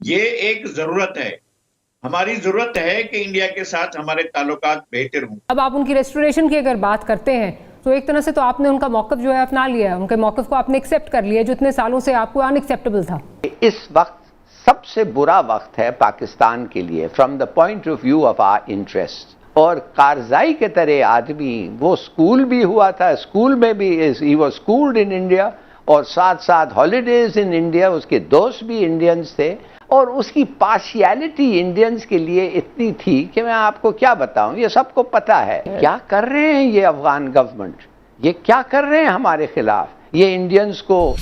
ये एक जरूरत है। हमारी जरूरत है कि इंडिया के साथ हमारे ताल्लुकात बेहतर हों। अब आप उनकी रेस्टोरेशन की अगर बात करते हैं तो एक तरह से तो आपने उनका मौक़िफ़ जो है अपना लिया है, उनके मौक़िफ़ को आपने एक्सेप्ट कर लिया जो इतने सालों से आपको अनएक्सेप्टेबल था। इस वक्त सबसे बुरा वक्त है पाकिस्तान के लिए from the point of view of our interest. और कारजाई के तरह आदमी, वो स्कूल भी हुआ था, स्कूल में भी he was schooled in India, और साथ साथ हॉलीडेज इन इंडिया, उसके दोस्त भी इंडियंस थे, और उसकी पार्शियलिटी इंडियंस के लिए इतनी थी कि मैं आपको क्या बताऊं, ये सबको पता है। क्या कर रहे हैं ये अफगान गवर्नमेंट, ये क्या कर रहे हैं हमारे खिलाफ, ये इंडियंस को।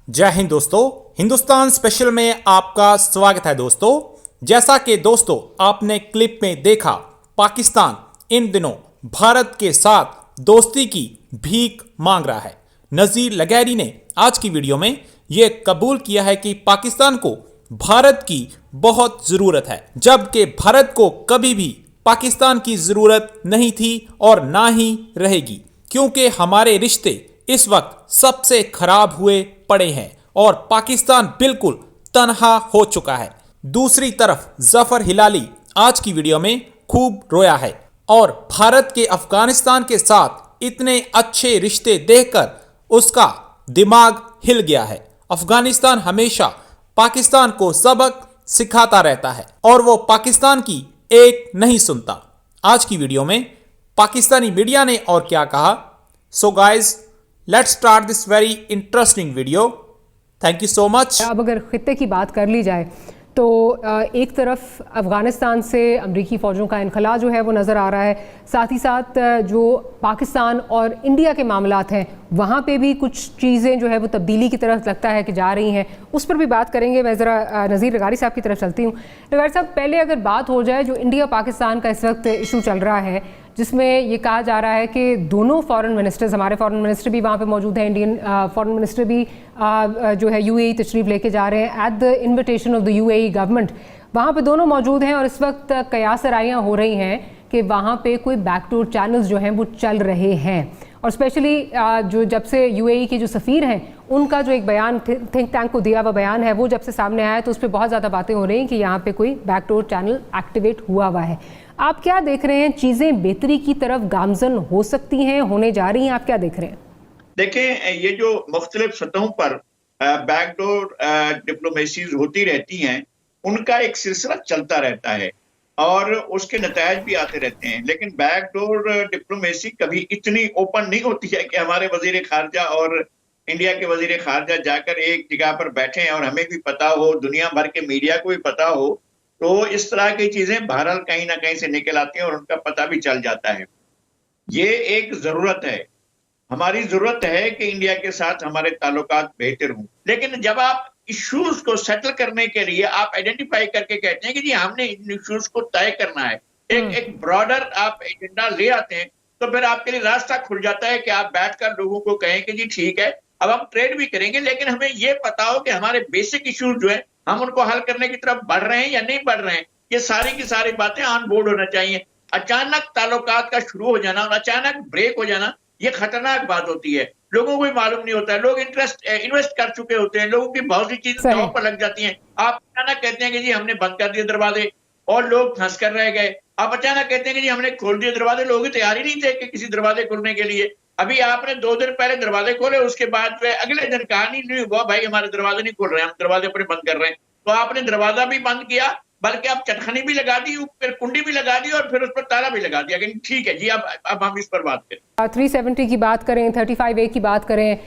जय हिंद दोस्तों, हिंदुस्तान स्पेशल में आपका स्वागत है दोस्तों। जैसा कि दोस्तों आपने क्लिप में देखा, पाकिस्तान इन दिनों भारत के साथ दोस्ती की भीख मांग रहा है। नज़ीर लगैरी ने आज की वीडियो में यह कबूल किया है कि पाकिस्तान को भारत की बहुत ज़रूरत है, जबकि भारत को कभी भी पाकिस्तान की ज़रूरत नहीं थी और ना ही रहेगी, क्योंकि हमारे रिश्ते इस वक्त सबसे खराब हुए पड़े हैं और पाकिस्तान बिल्कुल तन्हा हो चुका है। दूसरी तरफ जफर हिलाली आज की वीडियो में खूब रोया है और भारत के अफगानिस्तान के साथ इतने अच्छे रिश्ते देखकर उसका दिमाग हिल गया है। अफगानिस्तान हमेशा पाकिस्तान को सबक सिखाता रहता है और वो पाकिस्तान की एक नहीं सुनता। आज की वीडियो में पाकिस्तानी मीडिया ने और क्या कहा, so guys let's start this very interesting video. Thank you so much. अब अगर खित्ते की बात कर ली जाए तो एक तरफ अफ़गानिस्तान से अमरीकी फ़ौजों का इनखला जो है वो नज़र आ रहा है, साथ ही साथ जो पाकिस्तान और इंडिया के मामलात हैं वहाँ पे भी कुछ चीज़ें जो है वो तब्दीली की तरफ लगता है कि जा रही हैं, उस पर भी बात करेंगे। मैं ज़रा नज़ीर लगारी साहब की तरफ चलती हूँ। लगारी साहब, पहले अगर बात हो जाए जो इंडिया पाकिस्तान का इस वक्त इशू चल रहा है, जिसमें ये कहा जा रहा है कि दोनों फॉरेन मिनिस्टर्स, हमारे फॉरेन मिनिस्टर भी वहाँ पे मौजूद हैं, इंडियन फॉरेन मिनिस्टर भी जो है यूएई तशरीफ़ लेके जा रहे हैं at the invitation of the UAE government. वहाँ पे दोनों मौजूद हैं और इस वक्त कयास राइयाँ हो रही हैं कि वहाँ पे कोई बैकडोर चैनल्स जो हैं वो चल रहे हैं, और स्पेशली जो जब से यूएई के जो सफ़ीर हैं उनका जो एक बयान थिंक टैंक को दिया हुआ बयान है वो जब से सामने आया तो उस पर बहुत ज़्यादा बातें हो रही हैं कि यहाँ पे कोई बैकडोर चैनल एक्टिवेट हुआ है। आप क्या देख रहे हैं, चीज़ें बेहतरी की तरफ गामजन हो सकती हैं, होने जा रही हैं, आप क्या देख रहे हैं? देखें, ये जो मुख्तलिफ सतहों पर बैकडोर डिप्लोमेसीज होती रहती हैं, उनका एक सिलसिला चलता रहता है और उसके नतायज भी आते रहते हैं, लेकिन बैकडोर डिप्लोमेसी कभी इतनी ओपन नहीं होती है कि हमारे वजीर खारजा और इंडिया के वजीर खारजा जाकर एक जगह पर बैठे और हमें भी पता हो, दुनिया भर के मीडिया को भी पता हो, तो इस तरह की चीजें बहरहाल कहीं ना कहीं से निकल आती हैं और उनका पता भी चल जाता है। ये एक जरूरत है, हमारी जरूरत है कि इंडिया के साथ हमारे ताल्लुकात बेहतर हों। लेकिन जब आप इश्यूज को सेटल करने के लिए आप आइडेंटिफाई करके कहते हैं कि जी हमने इन इश्यूज को तय करना है, एक ब्रॉडर आप एजेंडा ले आते हैं, तो फिर आपके लिए रास्ता खुल जाता है कि आप बैठकर लोगों को कहें कि जी ठीक है, अब हम ट्रेड भी करेंगे, लेकिन हमें ये पता हो कि हमारे बेसिक इश्यूज जो है हम उनको हल करने की तरफ बढ़ रहे हैं या नहीं बढ़ रहे हैं। ये सारी की सारी बातें ऑन बोर्ड होना चाहिए। अचानक ताल्लुकात का शुरू हो जाना और अचानक ब्रेक हो जाना, ये खतरनाक बात होती है। लोगों को भी मालूम नहीं होता है, लोग इन्वेस्ट कर चुके होते हैं, लोगों की बहुत सी चीजें दांव पर लग जाती हैं। आप अचानक कहते हैं कि जी हमने बंद कर दिए दरवाजे और लोग फंस कर रह गए। आप अचानक कहते हैं कि जी हमने खोल दिए दरवाजे, लोग तैयार ही नहीं थे कि किसी दरवाजे खोलने के लिए। अभी आपने 2 दिन पहले दरवाजे खोले, उसके बाद जो है अगले दिन कहा नहीं हुआ भाई हमारे दरवाजे नहीं खोल रहे हैं, हम दरवाजे अपने बंद कर रहे हैं। तो आपने दरवाजा भी बंद किया, बल्कि आप चटखनी भी लगा दी, फिर कुंडी भी लगा दी और फिर उस पर ताला भी लगा दिया। ठीक है जी, अब हम इस पर बात करें। 370 की बात करें, 35A की बात करें,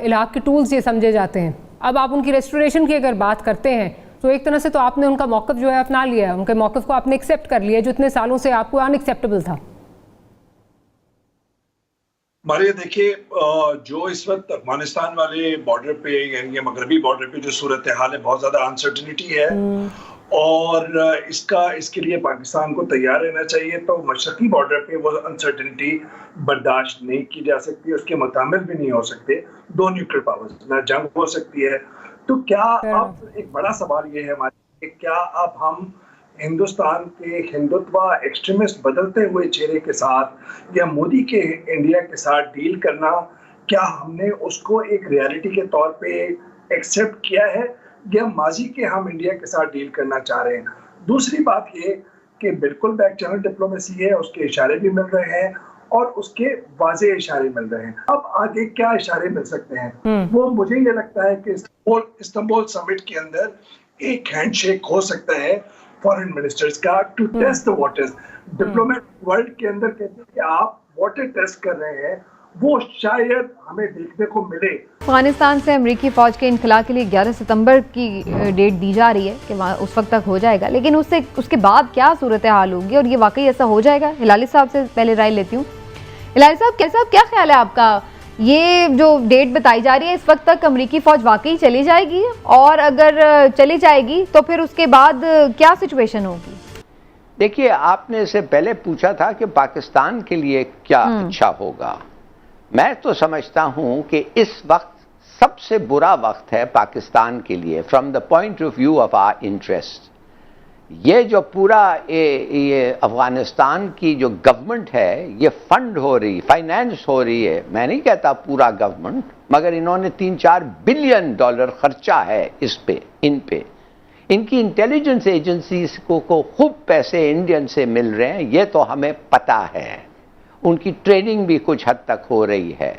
इलाक़ के टूल्स ये समझे जाते हैं। अब आप उनकी रेस्टोरेशन की अगर बात करते हैं तो एक तरह से तो आपने उनका मौक़िफ़ जो है अपना लिया है, उनके मौक़िफ़ को आपने एक्सेप्ट कर लिया जो इतने सालों से आपको अनएक्सेप्टेबल था। मारिया, देखिए, जो इस वक्त अफगानिस्तान वाले बॉर्डर पे यानी मगरबी बॉर्डर पे जो सूरत हाल है, बहुत ज्यादा अनसर्टिनिटी है और इसके लिए पाकिस्तान को तैयार रहना चाहिए। तो मशरकी बॉर्डर पे वो अनसर्टिनिटी बर्दाश्त नहीं की जा सकती, उसके मुतामिल भी नहीं हो सकते। 2 न्यूक्लियर पावर्स में जंग हो सकती है। तो क्या अब एक बड़ा सवाल ये है हमारे, क्या अब हम हिंदुस्तान के हिंदुत्व एक्सट्रीमिस्ट बदलते हुए चेहरे के साथ या मोदी के इंडिया के साथ डील करना, क्या हमने उसको एक रियलिटी के तौर पे एक्सेप्ट किया है या माजी के हम इंडिया के साथ डील करना चाह रहे हैं। दूसरी बात ये कि बिल्कुल बैक चैनल डिप्लोमेसी है, उसके इशारे भी मिल रहे हैं और उसके वाज़ेह इशारे मिल रहे हैं। अब आगे क्या इशारे मिल सकते हैं, वो मुझे ये लगता है कि इस्तांबुल समिट के अंदर एक हैंडशेक हो सकता है फॉरेन मिनिस्टर्स का, to test the waters. Diplomat world के अंदर कहते हैं कि आप वाटर टेस्ट कर रहे हैं, वो शायद हमें देखने को मिले। अफगानिस्तान से अमेरिकी फ़ौज के इनखला के लिए 11 सितंबर की डेट दी जा रही है कि वहाँ उस वक्त तक हो जाएगा, लेकिन उसके बाद क्या सूरत हाल होगी और ये वाकई ऐसा हो जाएगा? हिलाली साहब से पहले राय लेती हूँ। हिलाली साहब, क्या ख्याल है आपका? ये जो डेट बताई जा रही है, इस वक्त तक अमेरिकी फ़ौज वाकई चली जाएगी? और अगर चली जाएगी तो फिर उसके बाद क्या सिचुएशन होगी? देखिए, आपने इससे पहले पूछा था कि पाकिस्तान के लिए क्या अच्छा होगा। मैं तो समझता हूं कि इस वक्त सबसे बुरा वक्त है पाकिस्तान के लिए from the point of view of our interest. ये जो पूरा ये अफगानिस्तान की जो गवर्नमेंट है, ये फंड हो रही, फाइनेंस हो रही है। मैं नहीं कहता पूरा गवर्नमेंट, मगर इन्होंने $3-4 बिलियन खर्चा है इन पे। इनकी इंटेलिजेंस एजेंसीज को खूब पैसे इंडियन से मिल रहे हैं, ये तो हमें पता है। उनकी ट्रेनिंग भी कुछ हद तक हो रही है।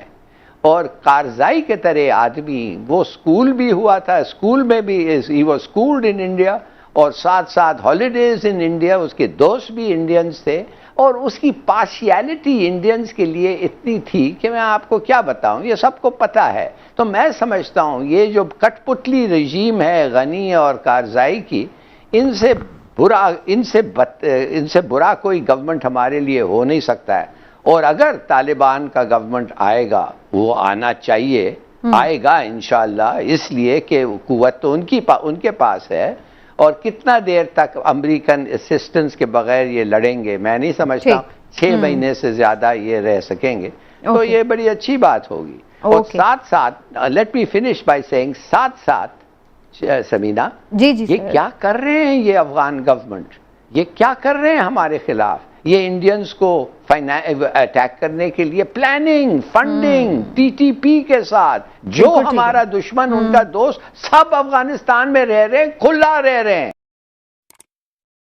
और कारजाई के तरह आदमी, वो स्कूल भी हुआ था, स्कूल में भी he was schooled in India, और साथ साथ हॉलीडेज इन इंडिया, उसके दोस्त भी इंडियंस थे, और उसकी पार्शियलिटी इंडियंस के लिए इतनी थी कि मैं आपको क्या बताऊं, ये सबको पता है। तो मैं समझता हूं ये जो कठपुतली रजीम है गनी और कारजाई की, इनसे बुरा कोई गवर्नमेंट हमारे लिए हो नहीं सकता है। और अगर तालिबान का गवर्नमेंट आएगा, वो आना चाहिए, आएगा इंशाअल्लाह, इसलिए कि कुव्वत तो उनके पास है, और कितना देर तक अमेरिकन असिस्टेंस के बगैर ये लड़ेंगे, मैं नहीं समझता 6 महीने से ज्यादा ये रह सकेंगे। तो ये बड़ी अच्छी बात होगी। और साथ साथ let me finish by saying, साथ साथ समीना जी ये क्या कर रहे हैं, ये अफगान गवर्नमेंट ये क्या कर रहे हैं हमारे खिलाफ? ये इंडियंस को अटैक करने के लिए प्लानिंग, फंडिंग, टीटीपी के साथ, जो हमारा दुश्मन उनका दोस्त, सब अफगानिस्तान में रह रहे हैं, खुला रह रहे हैं।